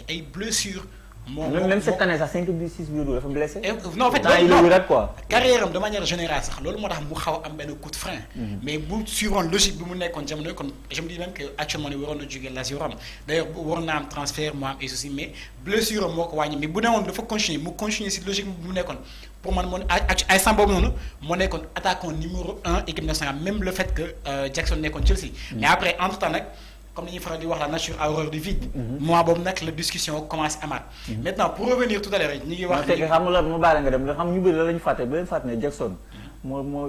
ay blessures. même cette année sax 5 buts 6 buts dafa blessé. non en fait quoi. carrière am de manière générale sax loolu moo tax mu xaw am benn coup de frein. mais bu suivant logique bi mu nekkoon jamono kon je me dis même que actuellement ni waroon na jógee Lazio Rome d'ailleurs waroon na am transfert mu am et ceci mais blessure am moo ko wàññi mais bu newoon dafa continuer si logique bi mu nekkoon pour man moo ay sang boobu noonu moo nekkoon attaquant numéro 1 équipe nationale même le fait que Jackson nekkoon Chelsea. mais après entre temps nag. comme ni ñuy faral di wax la nature a horreur du vide. mois boobu nag la discussion commence amaat. maintenant pour revenir tout à l'heure ñu ngi wax. xam nga mu baale nga dem nga xam ñu bëri la lañu fàtte ba leen fàtte ne Jackson moo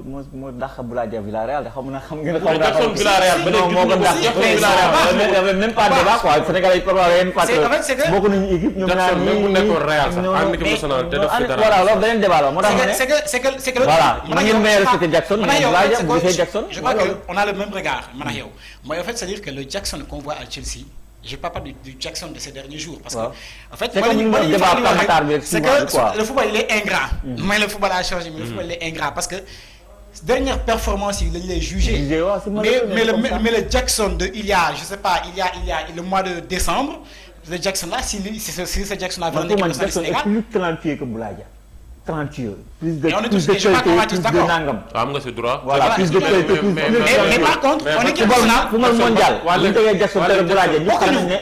dàq Boulaye Dia Villarreal te xam ngeen xam Jackson Villarreal ba léegi moo ko dàq même pas débat quoi Sénégal yi parfois yéen fàtte bokk nañu équipe ñoom ñaar ñi même bu nekkoon Real sax en équipe nationale te def fi dara voilà loolu beneen débat la moo tax ma ne c'est que voilà man ngeen may respecté Jackson mais Boulaye Dia bu gisee Jackson je crois que on a le même regard man ak yow mooy en fait c'est-à-dire que le Jackson qu'on voit à Chelsea je parle pas du Jackson de ces derniers jours parce que en fait c'est que le football il est ingrat mais le football a changé mais le football il est ingrat parce que dernière performance yi lañu lay juger mais le Jackson de il y a je sais pas il y a le mois de décembre le Jackson là si ce Jackson a vendu le Sénégal plus talentueux que Boulaye Dia talentueux plus de nangam am nga ce droit voilà plus de qualité mais par contre on est football mondial ñu tegee Jackson te Boulaye Dia ñu xam ne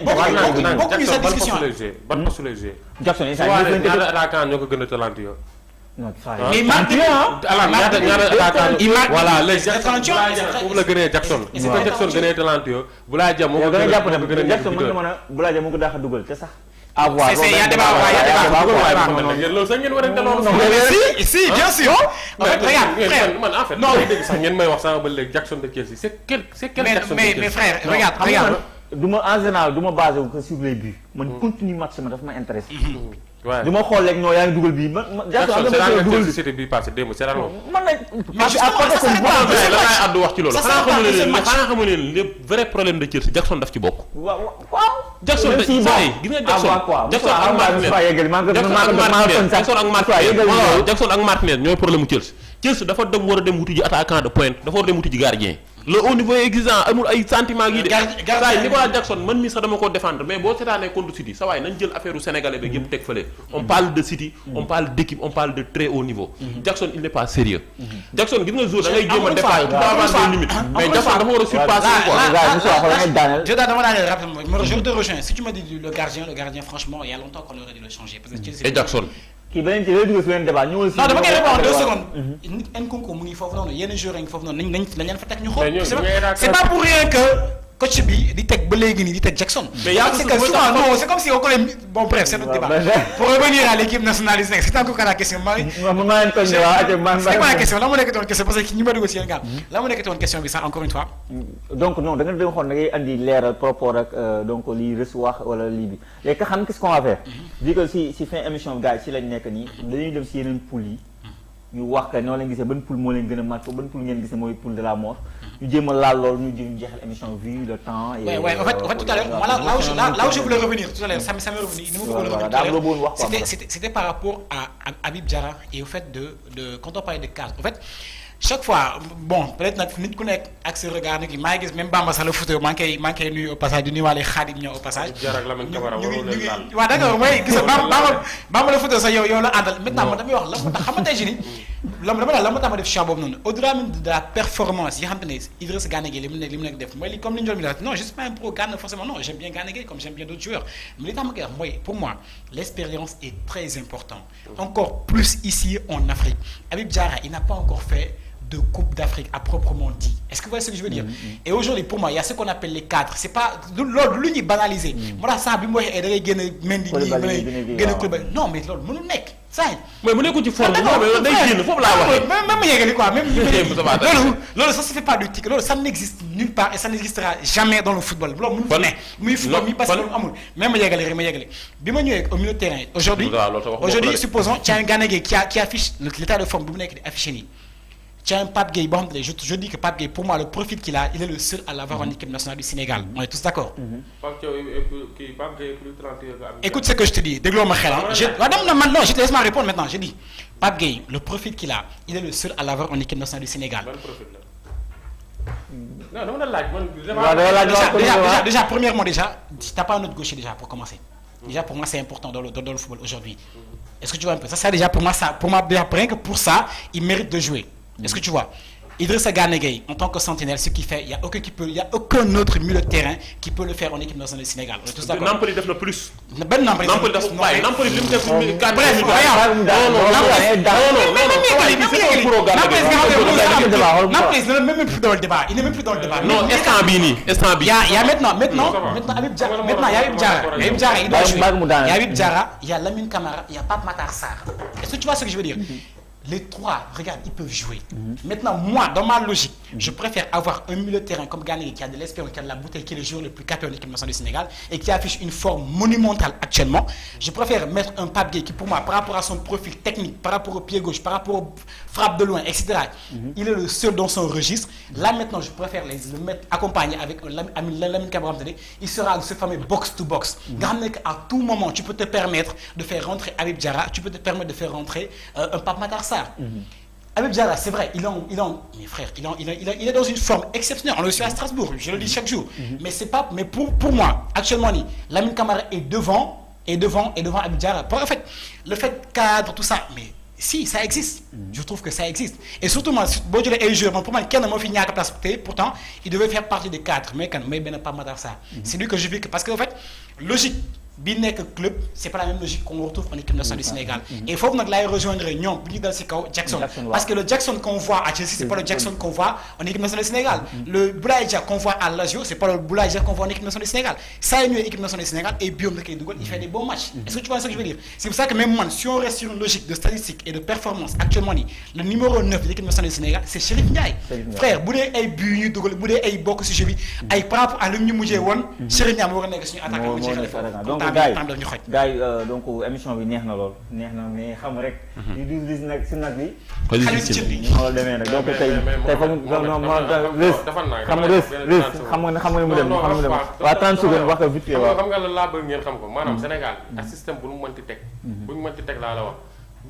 bokkuñu sa discussion ban poste lay jouer Jackson ñaata attaquant ñoo ko gën a talentueux non mais ñaata voilà les foofu la gënee Jackson su ko Jackson gënee talentueux Boulaye Dia moo ko gën a jàpp ne Jackson mën na mën a Boulaye Dia moo ko daax a dugal te sax avoir loolu sax ngeen war a loolu si bien sûr en fait regarde man en fait non dégg sax ngeen may wax sama ba léegi Jackson de Chelsea c'est quel Jackson mais frère regarde du ma en général du ma basé wu que sur les buts man continue match ma daf ma intéressé waaw du ma xool rek non yaa ngi dugal bii man Jackson dugal City bi passé démb c'est rare man la ngay addu wax ci loolu xanaa xamu leen le vrai problème de Chelsea Jackson daf ci bokk waaw Jackson da gis nga Jackson ak Martinez ñooy problème mu Chelsea dafa dem war a dem wuti ji attaquant de pointe dafa war a dem wuti ji gardien le haut niveau exigeant amul ay sentiment yi de saa yi Nicolas Jackson man mi sax dama ko défendre mais boo seetaanee contre City sa waay nañ jël affaire u sénégalais bi yëpp teg fële on parle de City on parle d'équipe on parle de très haut niveau Jackson il n'est pas sérieux Jackson gis nga jour da ngay jéem a défailler tout avant des limites mais Jackson dafa war a surpasser quoi je dama daaneel rapidement je te rejoins si tu me dis le gardien franchement il y a longtemps qu'on aurait dû le changer parce que Chelsea et Jackson kii beneen ci léegi su leen débat ñëwal si. non dama koy répondre 2 secondes. nit Nkunku mu ngi foofu noonu yenn joueurs yi ngi foofu noonu nañ leen fa teg ñu xool. c'est pas pour rien que coach bi di teg ba léegi nii di teg Jackson. mais yaa ngi souvent non c'est comme si on connaît bon bref c'est notre débat. pour revenir à l'équipe nationale du Sénégal c'est encore la question maa ngi. c'est pas la question la mu nekk doon question parce que ñu ma dugg ci yéen gars la mu nekk doon question bi sax encore une fois. donc non da nga doon xool da ngay andi leeral par rapport ak donc lii reçu wax wala lii bi léegi xam qu'est-ce qu'on va faire. vu que si fin émission bi gars yi si lañ nekk nii dañuy dem si yeneen poule yi ñu wax que noo leen gisee ban poule moo leen gën a marqué ban poule ngeen gisee mooy poule de la mort ñu jéem a laal loolu ñu jeexal émission vu le temps. et en fait tout à l'heure moi là où je voulais revenir tout à l'heure ça m'est revenu ni ma bëggoon revenir tout à l'heure c'était par rapport à Habib Diarra et au fait de quand on parlait de cadre en fait chaque fois bon peut-être nag nit ku nekk ak sa regard nag maa ngi gis même Bamba sax la photo maa ngi koy nuyu au passage di nuyuwaale Khadim ñëw au passage. waaw d'accord mooy gis nga Bamba la photo sax yow la àndal maintenant man damay wax la mu tax xam nga tey jii nii la mu tax ma def choix boobu noonu au-delà de la performance yi xam te ne Idrissa Gana Gueye li mu nekk def mooy li comme li ñu doon wax non je suis pas un pro Gana forcément non j'aime bien Gana Gueye comme j'aime bien d'autres joueurs mais li tax ma koy wax mooy pour moi l'expérience est très importante encore plus ici en Afrique Habib Diarra il n'a pas encore fait de Coupe d'Afrique à proprement dit. Est-ce que vous voyez ce que je veux dire? Et aujourd'hui pour moi il y a ce qu'on appelle les cadres c'est pas loolu lu ñuy banaliser. moo tax saa bi mu waxee da ngay génn Mendy nii génn Koulibaly non mais loolu mënul nekk saa yi. mais mu nekkul ci forme non mais day génn foofu laa waxee. même yeggali quoi même loolu ça se fait pas du tic loolu ça n'existe nulle part et ça n'existera jamais dans le football loolu mënul fa ne. muy football mi parce que loolu amul même ma yeggali bi ma ñëwee au milieu de terrain aujourd'hui supposons tu as un Gana Gueye qui affiche l'état de forme bi mu nekk di affiché nii. Tu as un Pape Gueye boo xam ne je dis que Pape Gueye pour moi le profil qu'il a il est le seul à l'avoir en équipe nationale du Sénégal on est tous d'accord. Écoute ce que je te dis dégloo ma xel non je te laisse répondre maintenant je dis Pape Gueye le profil qu'il a il est le seul à l'avoir en équipe nationale du Sénégal. non dama la laaj man. déjà premièrement déjà t'as pas un autre gaucher déjà pour commencer. Déjà pour moi c'est important dans le football aujourd'hui. Est-ce que tu vois un peu ça déjà pour moi déjà rien que pour ça il mérite de jouer. Est-ce que tu vois? Idrissa Gana Gueye en tant que sentinelle, ce qu'il fait, il y a aucun autre milieu de terrain qui peut le faire en équipe nationale du Sénégal. On est tous d'accord. Nampalys def na plus. Ben Nampalys dafa bàyyi Nampalys li mu def bref Nampalys n'est même plus dans le débat. Il n'est même plus dans le débat. Non, instant bii nii. Il y a maintenant Habib Diarra il doit jouer. Il y a Habib Diarra, il y a Lamine Camara, il y a Pape Matar Sarr. Est-ce que tu vois ce que je veux dire? Les trois, regarde, ils peuvent jouer. Maintenant, moi, dans ma logique, je préfère avoir un milieu de terrain comme Gana Gueye qui a de l'espérance, qui a de la bouteille, qui est le joueur le plus capé en équipe nationale du Sénégal et qui affiche une forme monumentale actuellement. Je préfère mettre un Pape Gueye qui, pour moi, par rapport à son profil technique, par rapport au pied gauche, par rapport aux frappes de loin, etc., il est le seul dans son registre. Là, maintenant, je préfère le mettre accompagné avec Lamine Camara. Il sera ce fameux box-to-box. À tout moment, tu peux te permettre de faire rentrer Habib Diarra, tu peux te permettre de faire rentrer un Pape Matar Sarr. Habib Diarra, c'est vrai, il est dans une forme exceptionnelle. On le suit à Strasbourg, je le dis chaque jour. Mais c'est pas, mais pour moi, actuellement, Lamine Camara est devant Habib Diarra. En fait, le fait cadre, tout ça, mais si, ça existe. Je trouve que ça existe. Et surtout, moi, si je les joueurs, pour moi, quelqu'un n'a pas fini à la place, pourtant, il devait faire partie des cadres. Mais quand même, pas Matar Sarr. C'est lui que je vis, parce qu'en fait, logique. Binek club, c'est pas la même logique qu'on retrouve en équipe nationale du Sénégal. Et il faut que nous rejoindre Nyon, Jackson. Parce que le Jackson qu'on voit à Chelsea, c'est pas le Jackson qu'on voit en équipe nationale du Sénégal. Le Boulaïdja qu'on voit à Lazio, c'est pas le Boulaïdja qu'on voit en équipe nationale du Sénégal. Ça est mieux équipe nationale du Sénégal et Biom de Kédougol, il fait des bons matchs. Est-ce que tu vois ce que je veux dire? C'est pour ça que même moi, si on reste sur une logique de statistique et de performance, actuellement, le numéro 9 de l'équipe nationale du Sénégal, c'est Chérif Ndiaye. Frère, Boudé ay but, Boudé ay bokk ci jeu bi, ay par rapport à l'um ñu mujjé won, Chérif Ndiaye mo wara nek suñu attaquant bu jeexal. gars yi donc émission bi neex na lool neex na mais xam rek. di dis nag si nag bi. xale ci bi moo demee nag donc tey foog xam nga mu dem waa 30 secondes wax ko vite fait waaw. xam nga la laa bëgg ngeen xam ko maanaam Sénégal ak système bu ñu mënti teg bu ñu mënti teg laa la wax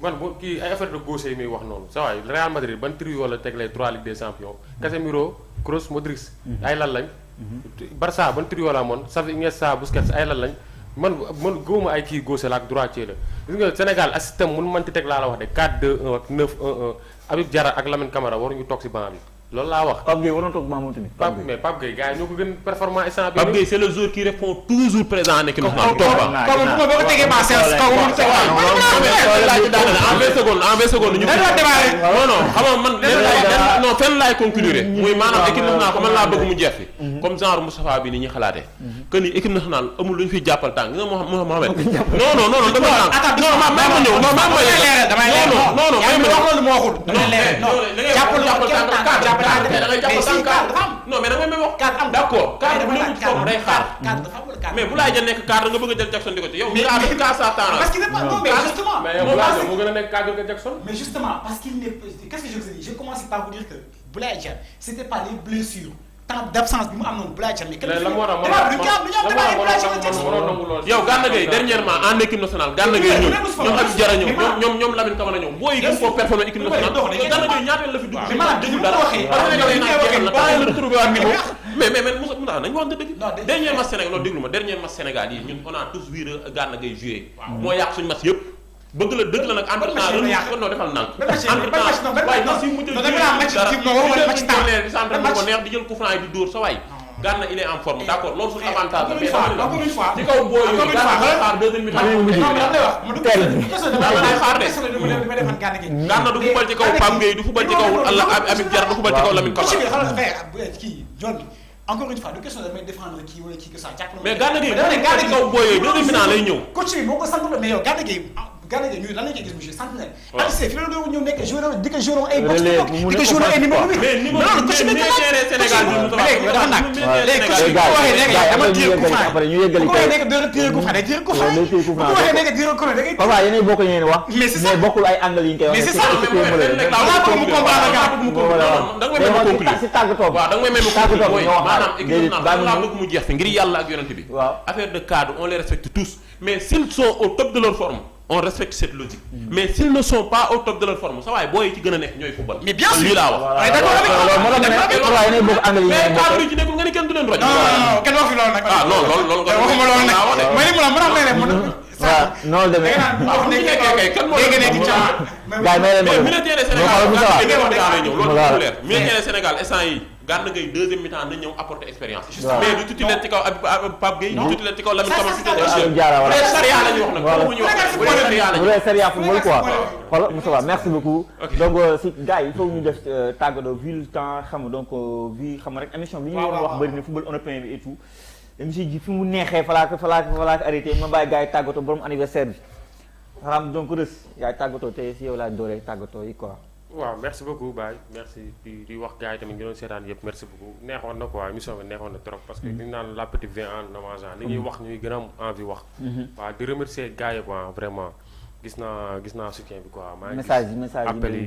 man bu kii ay affaire de gauche yi muy wax noonu sa waay Real Madrid ban trio la teg les 3 Ligue des Champions Casemiro Kroos Modric ay lan lañ Barça ban trio la amoon Xavi Iniesta Busquets ay lan lañ man gëwuma ay kii gauche la ak droitier la gis nga Sénégal ak système mun mënti teg laa la wax de 4-2-1 ak 9-1-1 Habib Diarra ak Lamine Camara waruñu toog si banc bi loolu laa wax. Pape Gueye waroon toog banc moom tamit. Pape Gueye gars yi ñoo ko gën performant instant bi. Pape Gueye c'est le joueur qui répond toujours présent en équipe nationale. boo ko tegee ba séance kaw moom en 20 secondes ñu non xam nga man non fenn laay conclure muy maanaam équipe nationale ko man laa bëgg mu jeex fi comme genre Moustapha bi ni ñuy xalaatee que ni équipe nationale amul lu ñu fiy jàppal tànk nga Mohamed non dama tànk non ma ñëw non ma damay leer non may wax loolu mo waxul damay leer non jàppal non mais da ngay may wax carte am d'accord carte bu nekk forme day xaar mais bu laay jël nekk carte nga bëgg a jël Jackson di ko ci yow nga am cas sa temps parce qu'il n'est pas non mais justement mais yow moo gën a nekk cadre que Jackson mais justement parce qu'il n'est qu'est-ce que je vous dis je commence par vous dire que Boulaye Dia c'était pas les blessures temps d'absence bi mu am noonu Boulaye Dia mais yow Gana Gueye dernièrement en équipe nationale Gana Gueye ñëw ñoom Habib Diarra ñëw ñoom Lamine Camara ñëw booy gën koo performer équipe nationale Gana Gueye ñaata la fi dugg dugul dara la retrouvé waat niveau mais Moussa nañu wax dëgg dernier match Sénégal non déglu ma dernier match Sénégal yi ñun on a tous vu Gana Gueye jouer moo yàq suñu match yëpp bëgg la dëgg la nag entre-temps non defal nànk entre-temps waaye na si mujjël ko neex di jël coup franc yi di dóor sa waay Gana il est en forme d'accord loolu suñu avantage mais ci kaw booy yi xaar deuxième mi-temps Gana du fubal ci kaw Pape Gueye du fubal ci kaw Habib Diarra du fubal ci kaw Lamine Camara encore une fois de question de défendre kii wala kii que ça mais Gana Gueye ci kaw booy yooyu deuxième mi-temps lay ñëw coach bi moo ko sant mais yow Gana Gueye ñu lan la ñuy gis monsieur centenaire Alice fi la doon ñëw nekk joueur di ko joueur ay box di ko joueur ay numéro 8 mais niveau Sénégal bi mu dafa nak léegi coach bi ko waxee léegi dama tirer coup franc après ñu yeggali ko nekk de tirer coup franc day tirer coup franc ko waxee nekk tirer coup franc da ngay papa yéenay bokk ñeen wax mais bokkul ay angle yi ñu koy wax mais c'est ça mu comprendre da nga may may conclure ci tàggatoo waaw da nga may may conclure mooy maanaam équipe nationale laa bëgg mu jeex fi ngir yàlla ak yonent bi affaire de cadre on les respecte tous mais s'ils sont au top de leur forme on respecte cette logique. mais s'ils ne sont pas au top de leur forme sa waay booy ci gën a nekk ñooy football. mais bien sûr lii laa wax. voilà d'accord mais cadre yi ci nekkul nga ni kenn du leen roj. non kenn wax fi loolu nag. ah non loolu nga waxuma loolu nag mooy li mu la mën a may waaw noonu demee waaw nekkee kay kan moo militaire Sénégal instant yi Gana Gueye deuxième mi-temps na ñëw apporter expérience. mais du tuuti leen ci kaw Pape Gueye. du tuuti leen ci kaw Lamine Camara bu dee sariya la ñu wax nag. bu dee sariya football quoi. xoolal Moussa merci beaucoup. donc si gars yi il faut ñu def tàggatoo vu le temps xam nga donc vu xam nga rek émission bi ñu waroon wax bëri na football européen bi et tout. émission ji fi mu neexee falaa ko arrêté ma bàyyi gars yi tàggatoo borom anniversaire bi xam donc Reus yaay tàggatoo te si yow laa dooree tàggatoo yi quoi. waaw merci beaucoup Baye merci di wax gars yi tamit ñu doon seetaan yëpp merci beaucoup neexoon na quoi émission bi neexoon na trop parce que li ñu naan la petite vient en mangeant li ñuy wax ñuy gën a am envie wax. waaw di remercier gars yi quoi vraiment gis naa soutien bi quoi. maa ngi gis message yi appel yi